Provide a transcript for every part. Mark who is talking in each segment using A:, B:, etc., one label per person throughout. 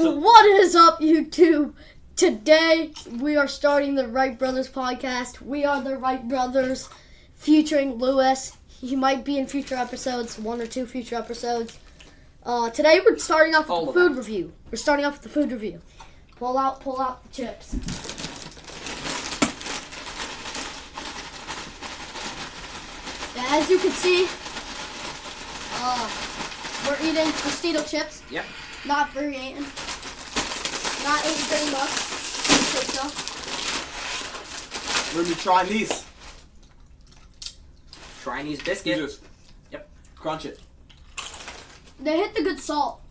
A: What is up, YouTube? Today we are starting the Wright Brothers podcast. We are the Wright Brothers, featuring Lewis. He might be in future episodes, 1 or 2 future episodes. Today we're starting off with the food review. We're starting off with the food review. Pull out the chips. Yeah, as you can see, we're eating Tostito chips.
B: Yep.
A: Not very eaten. Not eating very much.
C: We're gonna be trying these.
B: Chinese biscuit.
C: Just crunch it.
A: They hit the good salt.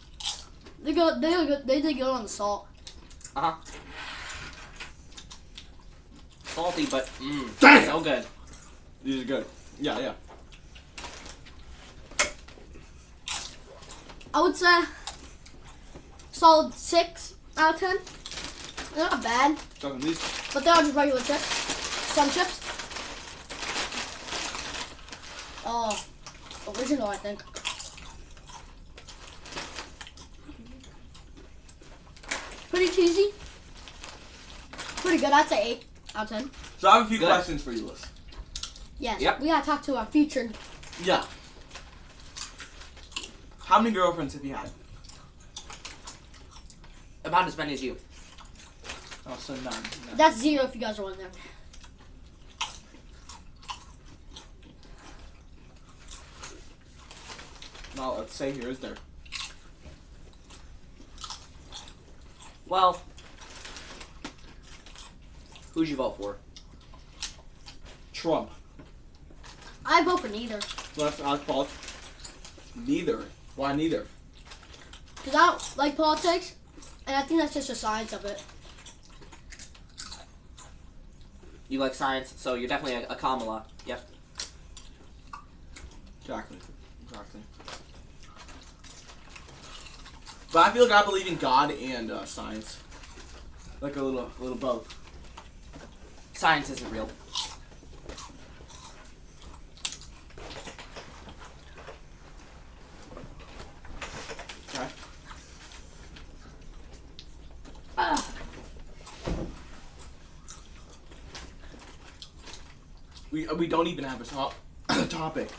A: They did good on the salt.
B: Salty, but
C: Dang!
B: so good.
C: These are good. Yeah.
A: I would say solid 6 out of 10. They're not bad,
C: These.
A: but they are just regular chips. Some chips. Original, I think. Pretty cheesy. Pretty good. I'd say 8 out of 10.
C: So I have a few questions for you, Liz.
A: Yes.
B: Yep.
A: We gotta talk to our featured.
C: Yeah. How many girlfriends have you had?
B: About as many as you.
C: Oh, so none.
A: That's 0 if you guys are wondering.
C: No, let's say here, is there?
B: Well, who'd you vote for?
C: Trump.
A: I vote for neither.
C: Well, that's our fault. Neither. Why neither?
A: Because I don't like politics, and I think that's just the science of it.
B: You like science, so you're definitely a Kamala. Yep.
C: Exactly. But I feel like I believe in God and science. Like a little both.
B: Science isn't real.
C: Okay. We don't even have a topic.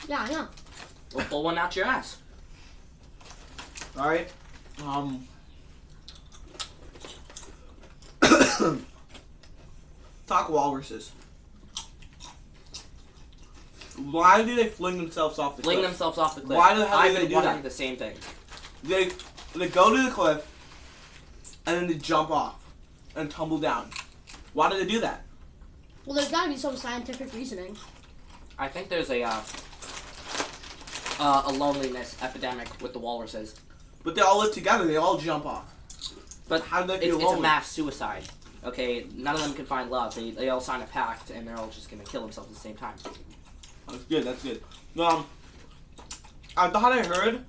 A: Yeah, I know.
B: We'll pull one out your ass.
C: All right. Talk walruses. Why do they fling themselves off the cliff?
B: Themselves off the cliff.
C: Why the hell do
B: I've
C: they
B: been
C: do
B: wondering
C: that?
B: the same thing.
C: They go to the cliff and then they jump off and tumble down. Why do they do that?
A: Well, there's got to be some scientific reasoning.
B: I think there's a loneliness epidemic with the walruses.
C: But they all live together. They all jump off.
B: But
C: how do they feel
B: it's a
C: lonely?
B: mass suicide. Okay, none of them can find love. They all sign a pact, and they're all just gonna kill themselves at the same time.
C: That's good. I thought I heard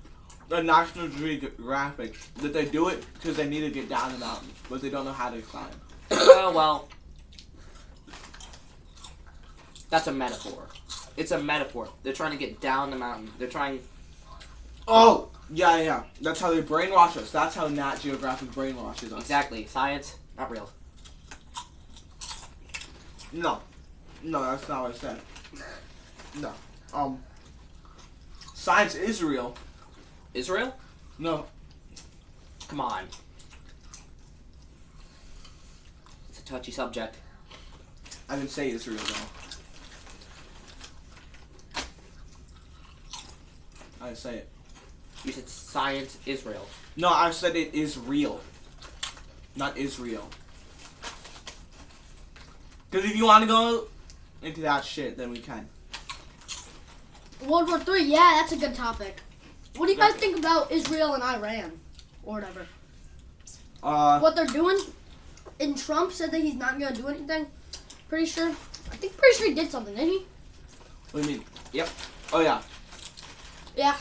C: the National Geographic that they do it because they need to get down the mountain, but they don't know how to climb.
B: Well, that's a metaphor. It's a metaphor. They're trying to get down the mountain. They're trying...
C: Oh, yeah. That's how they brainwash us. That's how Nat Geographic brainwashes us.
B: Exactly. Science, not real.
C: No, that's not what I said. No. Science is real.
B: Israel?
C: No.
B: Come on. It's a touchy subject.
C: I didn't say Israel, though. I didn't say it.
B: You said science, Israel.
C: No, I said it is real. Not Israel. Because if you want to go into that shit, then we can.
A: World War III, yeah, that's a good topic. What do you guys think about Israel and Iran? Or whatever. What they're doing? And Trump said that he's not going to do anything. Pretty sure he did something, didn't he?
C: What do you mean?
B: Yep.
C: Oh, yeah.
A: Yeah.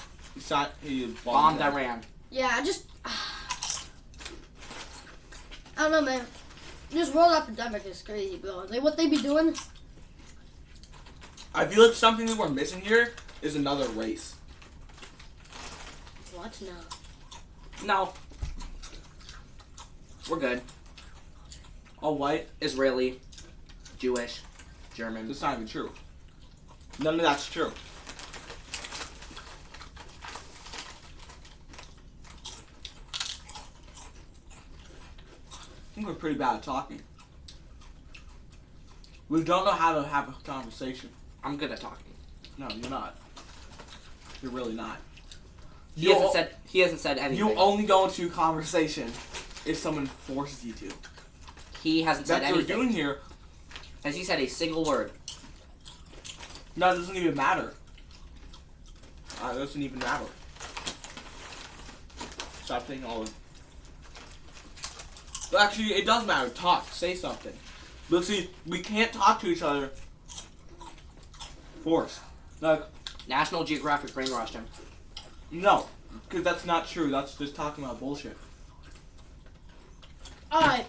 C: He
B: Bombed Iran.
A: Yeah, I don't know, man. This world epidemic is crazy, bro. What they be doing?
C: I feel like something that we're missing here is another race.
A: What? No.
B: No. We're good.
C: All white.
B: Israeli, Jewish, German.
C: That's not even true. None of that's true. I think we're pretty bad at talking. We don't know how to have a conversation.
B: I'm good at talking.
C: No, you're not. You're really not.
B: He hasn't said anything.
C: You only go into conversation if someone forces you to.
B: He hasn't said
C: That's what
B: anything.
C: we're doing here.
B: Has he said a single word?
C: No, it doesn't even matter. It doesn't even matter. Stop saying all of it. But actually, it does matter. Talk. Say something. But see, we can't talk to each other. Force. Like,
B: National Geographic brainwashed him.
C: no. Because that's not true. That's just talking about bullshit.
A: Alright.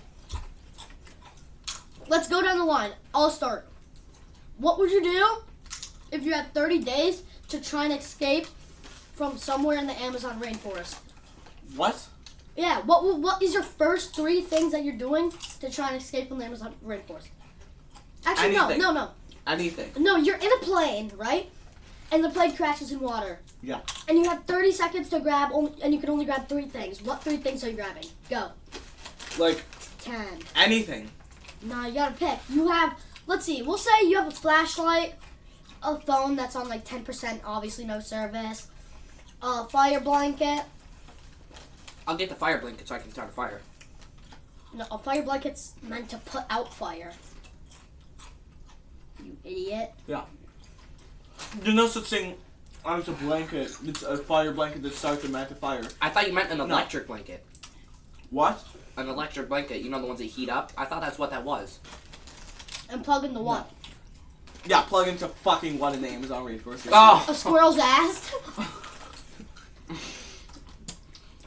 A: Let's go down the line. I'll start. What would you do if you had 30 days to try and escape from somewhere in the Amazon rainforest?
C: What?
A: Yeah, what is your first 3 things that you're doing to try and escape from the Amazon rainforest? Actually,
C: Anything.
A: no.
C: Anything.
A: No, you're in a plane, right? And the plane crashes in water.
C: Yeah.
A: And you have 30 seconds to grab, and you can only grab 3 things. What 3 things are you grabbing? Go.
C: Like,
A: 10.
C: anything.
A: No, you gotta pick. You have, let's see, we'll say you have a flashlight, a phone that's on like 10%, obviously no service, a fire blanket.
B: I'll get the fire blanket so I can start a fire.
A: No, a fire blanket's meant to put out fire. You idiot.
C: There's no such thing as a blanket. It's a fire blanket that starts a match of fire.
B: I thought you meant an electric blanket.
C: What?
B: An electric blanket. You know the ones that heat up? I thought that's what that was.
A: And plug into what?
C: Yeah, plug into fucking what in the Amazon rainforest.
B: Oh!
A: A squirrel's ass?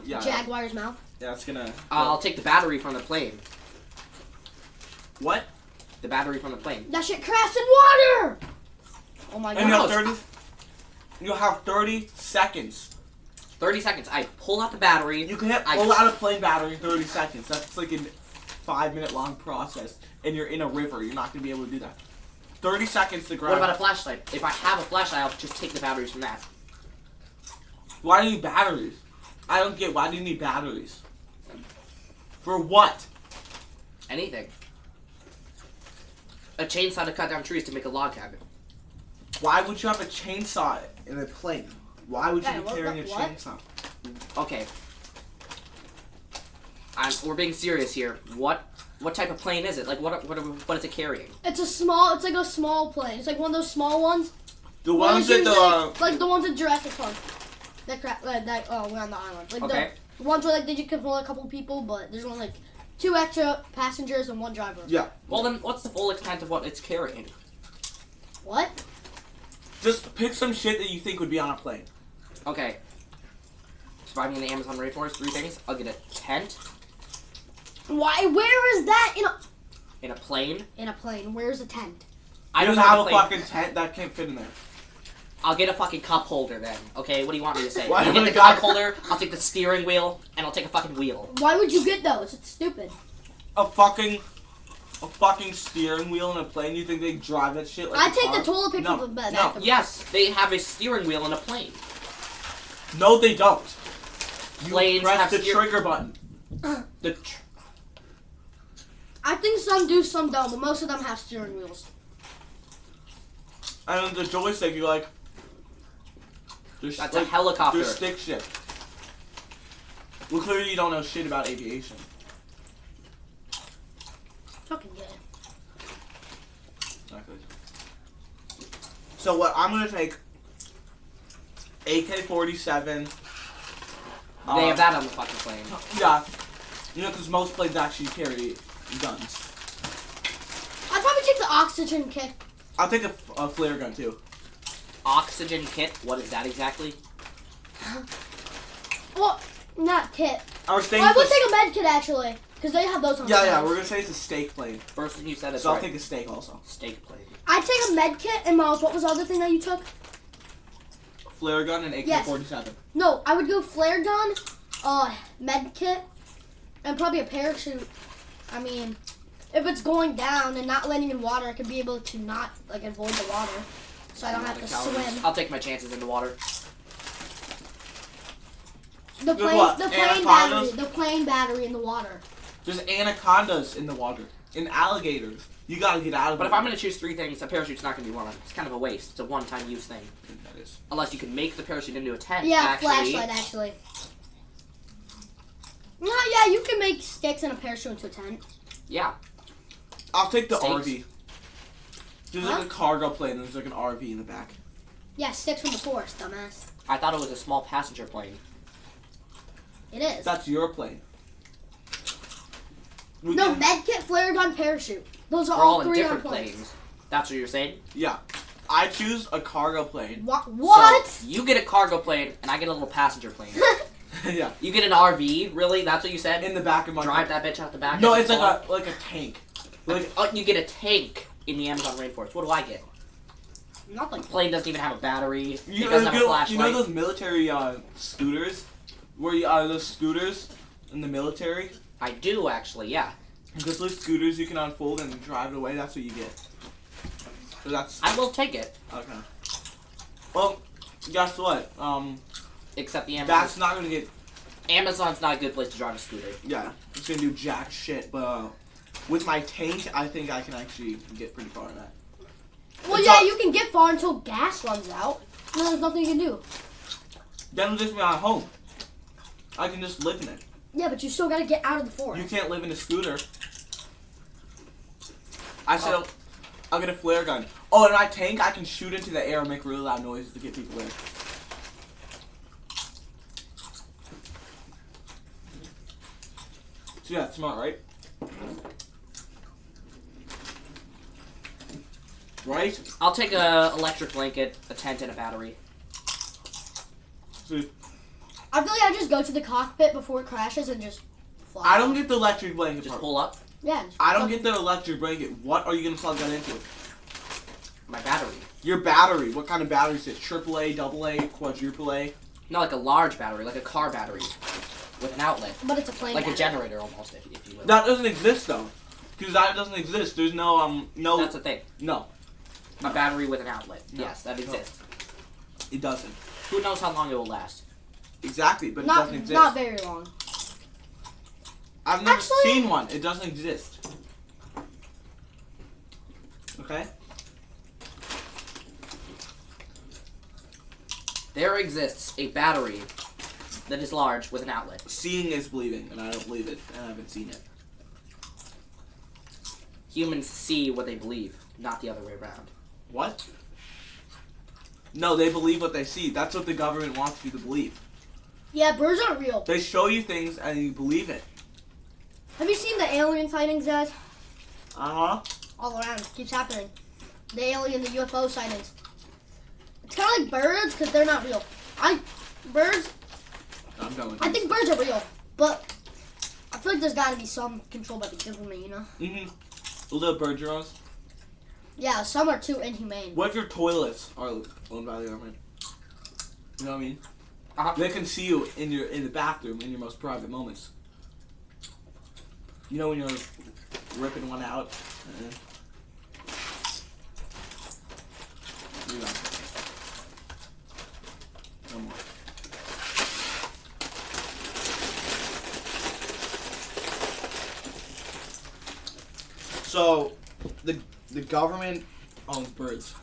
C: Yeah.
A: Jaguar's mouth?
C: Yeah, it's gonna.
B: I'll take the battery from the plane.
C: What?
B: The battery from the plane.
A: That shit crashed in water! Oh my
C: And you have
A: god.
C: 30. You have 30 seconds.
B: 30 seconds. I pull out the battery.
C: You can't pull out a plane battery in 30 seconds. That's like a 5-minute long process, and you're in a river. You're not gonna be able to do that. 30 seconds to grab.
B: What about a flashlight? If I have a flashlight, I'll just take the batteries from that.
C: Why do you need batteries? I don't get. Why do you need batteries? For what?
B: Anything. A chainsaw to cut down trees to make a log cabin.
C: Why would you have a chainsaw in a plane? Why would you
A: Hey,
C: be
A: what-
C: carrying a
A: what?
C: chainsaw?
B: Okay. We're being serious here. What type of plane is it? Like what is it carrying?
A: It's like a small plane. It's like one of those small ones.
C: The ones that
A: Like the ones in Jurassic Park. We're on the island. Like
B: Okay.
A: the ones where like they can hold a couple people, but there's only like 2 extra passengers and 1 driver.
C: Yeah.
B: Well then, what's the full extent of what it's carrying?
A: What?
C: Just pick some shit that you think would be on a plane.
B: Okay. Surviving in the Amazon rainforest, 3 things. I'll get a tent
A: Why? Where is that
B: in a plane.
A: in a plane? Where's a tent?
B: I
C: You
B: don't
C: have
B: know
C: a
B: plane.
C: fucking tent that can't fit in there.
B: I'll get a fucking cup holder then. Okay, what do you want me to say?
C: Why
B: I'll get
C: would
B: the
C: a guy-
B: cup holder, I'll take the steering wheel, and I'll take a fucking wheel.
A: Why would you get those? It's stupid.
C: A fucking steering wheel in a plane. You think they drive that shit like
A: I
C: a
A: take
C: car?
A: the toilet paper
C: No,
A: from the back.
C: no.
B: Yes, they have a steering wheel in a plane.
C: No, they don't. You
B: Planes
C: press
B: have
C: the
B: steer-
C: trigger button.
A: I think some do, some don't, but most of them have steering wheels.
C: And then the joystick, you like. There's
B: That's a helicopter.
C: There's stick shit. Well, clearly you don't know shit about aviation.
A: Fucking good.
C: Exactly. So what I'm gonna take AK-47.
B: They have that on the fucking plane.
C: Yeah, you know, because most planes actually carry guns.
A: I'd probably take the oxygen kit.
C: I'll take a flare gun too.
B: Oxygen kit. What is that exactly?
A: Well, not kit.
C: I was
A: Oh,
C: thinking.
A: I would take a med kit actually, because they have those on.
C: Yeah,
A: planes.
C: we're gonna say it's a steak plane.
B: First thing you said is
C: So I'll
B: right.
C: take a steak also.
B: Steak plane.
A: I'd take a med kit, and Miles, what was the other thing that you took?
C: Flare gun and AK-47.
A: No, I would go flare gun, med kit, And probably a parachute. I mean, if it's going down and not landing in water, I could be able to not like avoid the water, so I don't have to swim.
B: I'll take my chances in the water.
A: The plane battery in the water.
C: There's anacondas in the water. And alligators. You gotta get out of
B: But
C: it.
B: if I'm gonna choose 3 things, a parachute's not gonna be one of them. It's kind of a waste. It's a one-time use thing.
C: I think that is.
B: Unless you can make the parachute into a tent.
A: Yeah,
B: actually.
A: flashlight actually. No, yeah, you can make sticks and a parachute into a tent.
B: Yeah.
C: I'll take the
B: Stakes.
C: RV. There's like a cargo plane and there's like an RV in the back.
A: Yeah, sticks from the forest, dumbass.
B: I thought it was a small passenger plane.
A: It is.
C: That's your plane.
A: No, medkit, flare gun, parachute. Those are
B: We're all in
A: 3
B: different
A: on planes.
B: planes. That's what you're saying?
C: Yeah. I choose a cargo plane.
A: What?
B: So you get a cargo plane, and I get a little passenger plane.
C: Yeah.
B: You get an RV? Really? That's what you said?
C: In the back of my
B: Drive that bitch out the back?
C: No,
B: as
C: it's
B: a car?
C: like a tank.
B: Like, oh, you get a tank in the Amazon rainforest. What do I get?
A: Nothing.
B: The plane doesn't even have a battery.
C: You
B: It doesn't have a
C: know
B: flashlight.
C: those military scooters? Where you those scooters in the military?
B: I do, actually, yeah.
C: Those little scooters you can unfold and drive it away. That's what you get. So that's
B: I will take it.
C: okay. Well, guess what?
B: Except the Amazon.
C: That's not gonna get.
B: Amazon's not a good place to drive a scooter.
C: Yeah, it's gonna do jack shit. But with my tank, I think I can actually get pretty far in that.
A: Well,
C: It's
A: yeah,
C: all-
A: you can get far until gas runs out. No, there's nothing you can do.
C: Then it'll just be my home. I can just live in it.
A: Yeah, but you still gotta get out of the
C: You
A: forest.
C: can't live in a scooter. I said I'll get a flare gun. Oh, and my tank, I can shoot into the air and make really loud noises to get people in. So yeah, smart, right? Right?
B: I'll take a electric blanket, a tent, and a battery.
C: So
A: I feel like I just go to the cockpit before it crashes and just fly.
C: I don't get the electric blanket
B: Just
C: part.
B: pull up
A: Yeah.
C: I don't get the electric blanket. What are you gonna plug that into?
B: my battery.
C: Your battery. What kind of battery is it? AAA, AA, quadruple A?
B: No, like a large battery, like a car battery, with an outlet.
A: But it's a plane
B: Like a
A: battery.
B: generator almost, if you will.
C: That doesn't exist though. Because that doesn't exist. There's no no
B: That's the thing.
C: no.
B: A battery with an outlet.
C: No.
B: Yes, that exists.
C: It doesn't.
B: Who knows how long it will last?
C: Exactly, but it
A: Not
C: doesn't exist.
A: not very long.
C: I've never
A: Actually-
C: seen one. It doesn't exist. Okay?
B: There exists a battery that is large with an outlet.
C: Seeing is believing, and I don't believe it, and I haven't seen it.
B: Humans see what they believe, not the other way around.
C: What? No, they believe what they see. That's what the government wants you to believe.
A: Yeah, birds aren't real.
C: They show you things and you believe it.
A: Have you seen the alien sightings, guys?
C: Uh-huh.
A: All around. It keeps happening. The alien, the UFO sightings. It's kind of like birds because they're not real. Birds,
C: I'm done with
A: I
C: this.
A: think birds are real, but I feel like there's got to be some control by the government, you know?
C: Mm-hmm. The little bird drones.
A: Yeah, some are too inhumane.
C: What if your toilets are owned by the government? You know what I mean?
B: Uh-huh.
C: They can see you in the bathroom in your most private moments. You know when you're ripping one out? You know. No more. So, the government owns birds.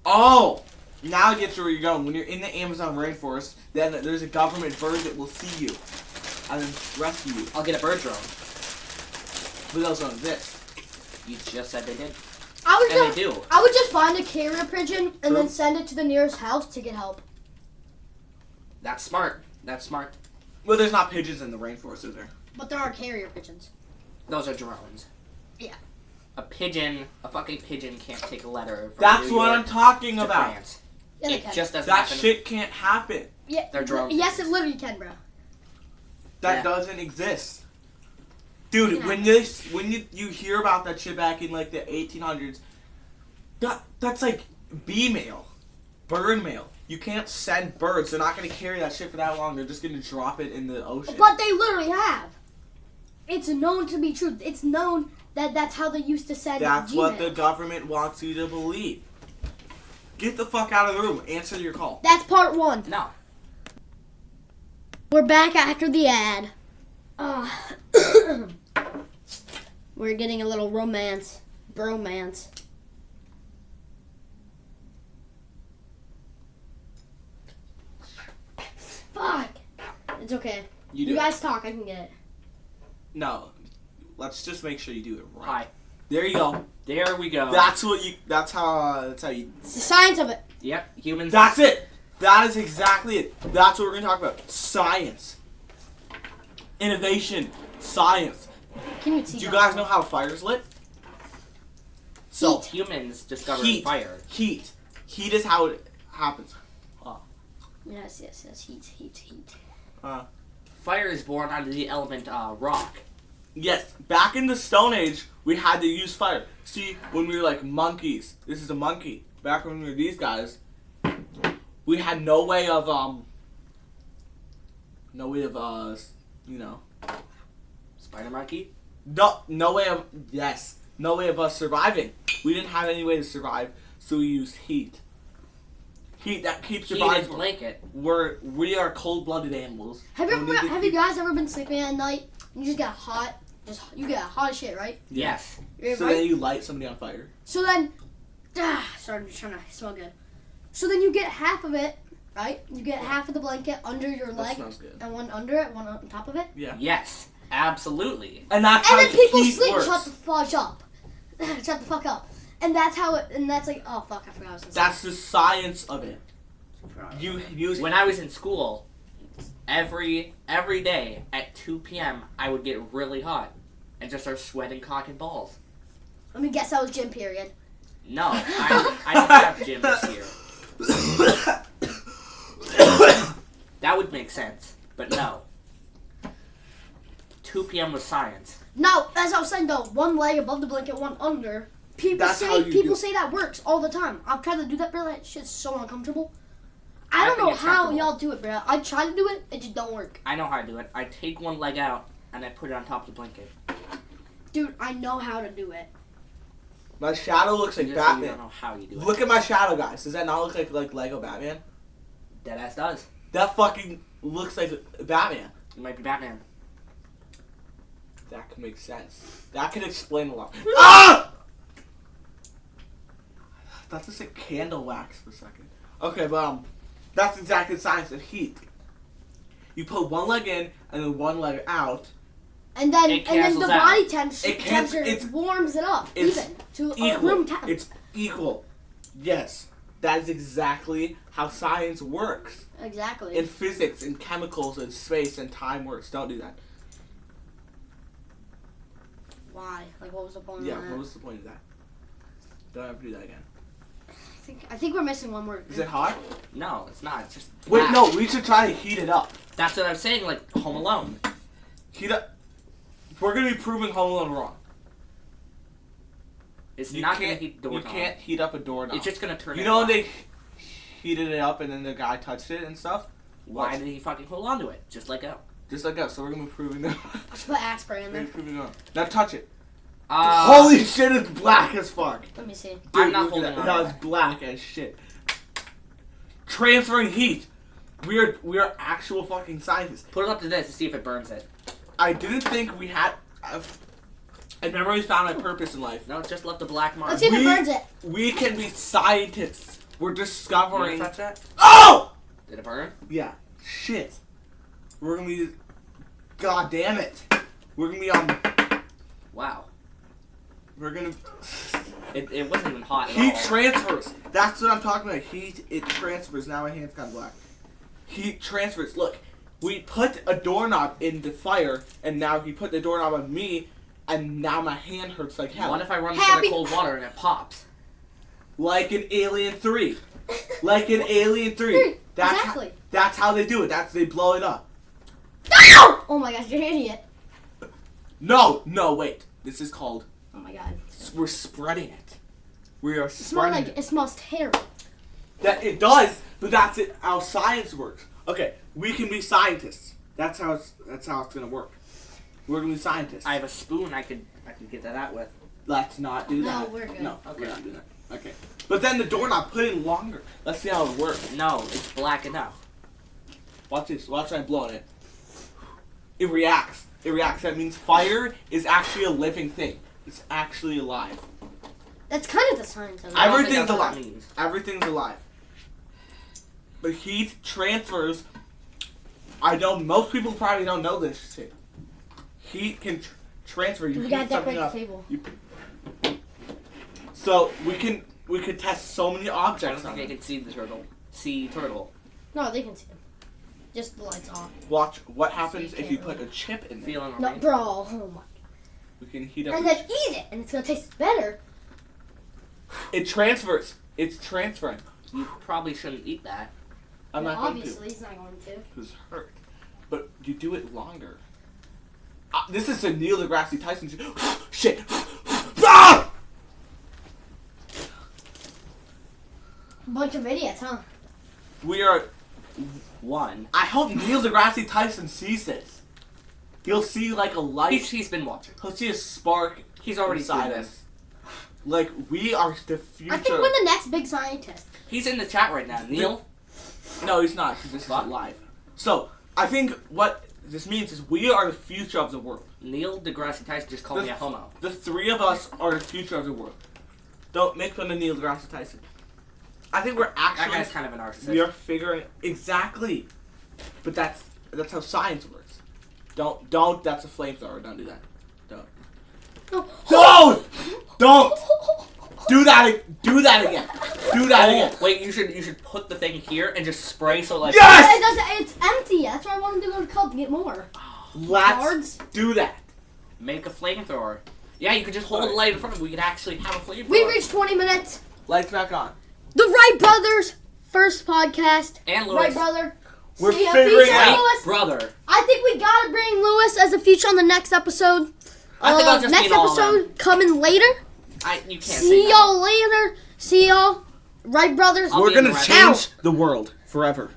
C: Oh! Now I get to where you're going. When you're in the Amazon rainforest, then there's a government bird that will see you and then rescue you.
B: I'll get a bird drone.
C: But those don't exist.
B: You just said they did.
A: I would
B: And
A: just,
B: they do.
A: I would just find a carrier pigeon and
C: True.
A: then send it to the nearest house to get help.
B: That's smart. That's smart.
C: Well, there's not pigeons in the rainforest, is there?
A: But there are carrier pigeons.
B: Those are drones.
A: Yeah.
B: A fucking pigeon can't take a letter from
C: That's
B: New
C: what
B: York
C: I'm talking
B: to
C: about.
B: France.
A: Yeah, they
B: It
A: can.
B: just doesn't
C: That
B: happen.
C: shit can't happen.
A: Yeah,
B: They're drones.
A: Yes, it literally can, bro.
C: That
B: Yeah.
C: doesn't exist. Dude,
A: Yeah.
C: when you hear about that shit back in like the 1800s, that's like bee mail, bird mail. You can't send birds. They're not going to carry that shit for that long. They're just going to drop it in the ocean.
A: But they literally have. It's known to be true. It's known that that's how they used to send
C: That's
A: Gmail.
C: what the government wants you to believe. Get the fuck out of the room. Answer your call.
A: That's part 1.
B: No.
A: We're back after the ad. We're getting a little bromance. Fuck. It's okay. You guys talk. I can get it.
C: No. Let's just make sure you do it right.
B: Hi.
C: There you go.
B: There we go.
C: That's how you. That's how you.
A: It's the science of it.
B: Yep. Humans.
C: That's it. That is exactly it. That's what we're gonna talk about. Science. Innovation. Science.
A: Can you see?
C: Do you guys know how fire's lit? So
B: Humans discovered
C: Heat.
B: fire.
C: Heat is how it happens.
A: Yes. Heat.
B: Fire is born out of the element rock.
C: Yes, back in the Stone Age, we had to use fire. See, when we were like monkeys, this is a monkey. Back when we were these guys, we had no way of
B: Spider monkey.
C: no way of us surviving. We didn't have any way to survive, so we used heat. Heat that keeps your bodies
B: Heated blanket.
C: We are cold-blooded animals.
A: Have you guys ever been sleeping at night and you just get hot? You get hot as shit, right?
B: Yes.
C: So then you light somebody on fire.
A: So then, sorry, I'm just trying to smell good. So then you get half of it, right? You get half of the blanket under your
C: That
A: leg,
C: smells good.
A: and one under it, one on top of it.
C: Yeah.
B: Yes. Absolutely.
C: And that's
A: And
C: how
A: then people
C: heat
A: sleep.
C: works.
A: Shut the fuck up. Shut the fuck up. And that's how it. And that's like, oh fuck, I forgot I was gonna say.
C: That's the science of it. You use
B: When I was in school, every day at 2 p.m. I would get really hot and just start sweating cock and balls.
A: Let me guess, that was gym period.
B: No, I don't have gym this year. That would make sense, but no. 2 p.m. was science.
A: No, as I was saying though, one leg above the blanket, one under. People
C: That's how you do it.
A: say that works all the time. I've tried to do that, bro. That shit's so uncomfortable. I don't
B: think
A: know
B: it's
A: how
B: comfortable.
A: y'all do it, bro. I try to do it, it just don't work.
B: I know how to do it. I take one leg out and I put it on top of the blanket.
A: Dude, I know how to do it.
C: My shadow looks like
B: Just so you
C: Batman.
B: don't know how you do it.
C: Look at my shadow, guys. Does that not look like Lego Batman?
B: Deadass does.
C: That fucking looks like Batman.
B: You might be Batman.
C: That could make sense. That could explain a lot. Ah! That's just a candle wax for a second. Okay, but that's exactly the science of heat. You put one leg in and then one leg out.
A: And then
B: It
A: the
B: cancels out.
A: body
C: It can't-
A: temperature warms it up
C: it's
A: even to
C: Equal.
A: room temp.
C: It's equal. Yes. That is exactly how science works.
A: Exactly.
C: In physics, in chemicals, in space, and time works. Don't do that.
A: Why? Like, what was the point
C: Yeah,
A: of that?
C: what was the point of that? Don't ever do that again.
A: I think we're missing one word.
C: Is it hot?
B: No, it's not. It's just
C: Wait,
B: black.
C: no, we should try to heat it up.
B: That's what I was saying, like Home Alone.
C: Heat up. We're going to be proving Home Alone wrong.
B: It's
C: You
B: not going
C: can't,
B: to heat the doorknob.
C: you can't heat up a doorknob.
B: It's just going to turn
C: You
B: it
C: know when
B: black.
C: they heated it up and then the guy touched it and stuff?
B: Why did he fucking hold on to it? Just let go.
C: Just like us, so we're going to be proving that.
A: Just put axe spray in
C: We're
A: there.
C: proving wrong. Now touch it.
B: Uh,
C: Holy shit, it's black as fuck.
A: Let me see.
C: Dude,
B: I'm not
C: look at
B: holding
C: that.
B: on
C: That
B: to
C: was
B: that.
C: black as shit. Transferring heat. We are actual fucking scientists.
B: Put it up to this to see if it burns it.
C: I didn't think we had. I never really found my purpose in life.
B: No, just left the black mark.
A: Let's see if it burns it.
C: We can be scientists. We're
B: You
C: discovering.
B: wanna touch that?
C: Oh!
B: Did it burn?
C: Yeah. Shit. We're gonna be. God damn it. We're gonna be on.
B: Wow.
C: We're gonna.
B: It wasn't even hot at
C: Heat
B: all.
C: transfers. That's what I'm talking about. Heat, it transfers. Now my hand's kind of black. Heat transfers. Look, we put a doorknob in the fire, and now he put the doorknob on me, and now my hand hurts like hell.
B: What if I run this in cold water and it pops?
C: Like an Alien 3. Like an Alien 3. That's
A: Exactly.
C: That's how they do it. They blow it up.
A: Oh my gosh, you're an idiot.
C: No, wait. This is called.
A: Oh my god.
C: We're spreading it. We are
A: It smells
C: spreading
A: like
C: it.
A: it smells terrible.
C: That it does, But that's it. How science works. Okay, we can be scientists. That's how it's gonna work. We're gonna be scientists.
B: I have a spoon. I could get that out with.
C: Let's not do that.
A: No, we're good.
C: No,
B: Okay.
C: we're not doing that. Okay. But then the doorknob, put it longer. Let's see how it works.
B: No, it's black enough.
C: Watch this. Watch I'm blowing it. It reacts. It reacts. That means fire is actually a living thing. It's actually alive.
A: That's kind of the science of it.
B: I don't think
C: Everything's
B: that's what
C: alive.
B: that means.
C: Everything's alive. But heat transfers. I know most people probably don't know this shit. Heat can transfer. You
A: We
C: heat
A: gotta
C: something
A: decorate the
C: up.
A: table.
C: So we could test so many
B: I don't
C: objects
B: think
C: on
B: I
C: it.
B: can see the turtle. See turtle.
A: No, they can see them. Just the lights off.
C: Watch what happens
A: So you
C: if you
A: can't
C: put a chip in there.
B: Feeling
A: No,
B: orange.
A: bro. Oh my.
C: We can heat up.
A: And
C: the
A: then eat it, and it's gonna taste better.
C: It transfers. It's transferring.
B: You probably shouldn't eat that.
C: I'm
A: Well,
C: not going
A: obviously, he's not going to.
C: to. Who's hurt? But you do it longer. This is a Neil deGrasse Tyson. Shit. Ah!
A: Bunch of idiots, huh?
C: We are.
B: One.
C: I hope Neil deGrasse Tyson sees this. He'll see like a light.
B: He's been watching.
C: He'll see a spark.
B: He's already
C: inside
B: seen
C: us.
B: this.
C: Like we are the future.
A: I think we're the next big scientist.
B: He's in the chat right now. Neil.
C: No, he's not. Because this is live. So I think what this means is we are the future of the world.
B: Neil deGrasse Tyson just called me a homo.
C: The three of us are the future of the world. Don't make fun of Neil deGrasse Tyson. I think we're
B: That
C: actually
B: guy's kind of a narcissist.
C: we are figuring exactly, but that's how science works. Don't. That's a flamethrower. Don't do that. Don't.
A: No.
C: Don't do that. Do that again. Do that again.
B: Wait, you should put the thing here and just spray so like.
C: Yes!
A: It doesn't, it's empty. That's why I wanted to go to Cub to get more.
C: Let's
A: Cards?
C: do that.
B: Make a flamethrower. Yeah, you could just hold the light in front of it. We could actually have a flamethrower.
A: We reached 20 minutes.
C: Lights back on.
A: The Wright Brothers first podcast.
B: And Lewis.
A: Wright Brother.
C: We're
A: See,
C: figuring
A: feature
C: out-
A: Lewis.
B: Brother.
A: I think we gotta bring Lewis as a feature on the next episode.
B: I think I'll just
A: next
B: need all of them.
A: episode coming later.
B: You can't say
A: See
B: that.
A: y'all later. See y'all. Wright Brothers.
B: I'll
C: We're
B: be in
C: gonna
B: the right-
C: change the world forever.